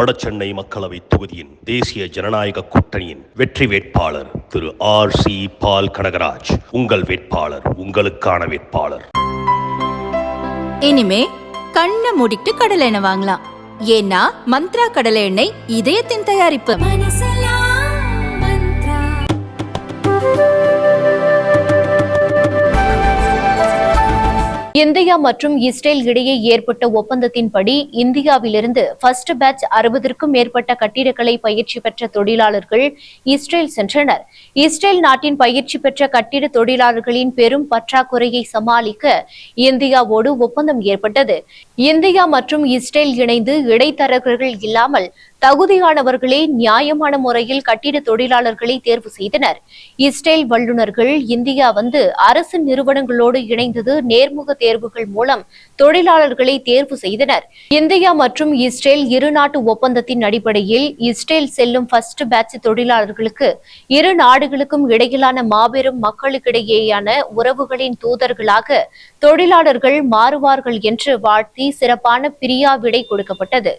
வடசென்னை மக்களவை தொகுதியின் தேசிய ஜனநாயக கூட்டணியின் வெற்றி வேட்பாளர் திரு R.C. பால் கனகராஜ். உங்கள் வேட்பாளர், உங்களுக்கான வேட்பாளர். இனிமே கண்ணை மூடிட்டு கடலை எண்ணெய் வாங்கலாம். ஏன்னா மந்த்ரா கடலை எண்ணெய் இதயத்தின் தயாரிப்பு. இந்தியா மற்றும் இஸ்ரேல் இடையே ஏற்பட்ட ஒப்பந்தத்தின்படி இந்தியாவிலிருந்து ஃபர்ஸ்ட் பேட்ச் 60க்கும் மேற்பட்ட கட்டிடக்கலை பயிற்சி பெற்ற தொழிலாளர்கள் இஸ்ரேல் சென்றனர். இஸ்ரேல் நாட்டின் பயிற்சி பெற்ற கட்டிட தொழிலாளர்களின் பெரும் பற்றாக்குறையை சமாளிக்க இந்தியாவோடு ஒப்பந்தம் ஏற்பட்டது. இந்தியா மற்றும் இஸ்ரேல் இணைந்து இடைத்தரகர்கள் இல்லாமல் தகுதியானவர்களே நியாயமான முறையில் கட்டிட தொழிலாளர்களை தேர்வு செய்தனர். இஸ்ரேல் வல்லுநர்கள் இந்தியா வந்து அரசு நிறுவனங்களோடு இணைந்தது நேர்முக தேர்வுகள் மூலம் தொழிலாளர்களை தேர்வு செய்தனர். இந்தியா மற்றும் இஸ்ரேல் இருநாட்டு ஒப்பந்தத்தின் அடிப்படையில் இஸ்ரேல் செல்லும் ஃபர்ஸ்ட் பேட்ச் தொழிலாளர்களுக்கு இரு நாடுகளுக்கும் இடையிலான மாபெரும் மக்களுக்கிடையேயான உறவுகளின் தூதர்களாக தொழிலாளர்கள் மாறுவார்கள் என்று வாழ்த்தி சிறப்பான பிரியா விடை கொடுக்கப்பட்டது.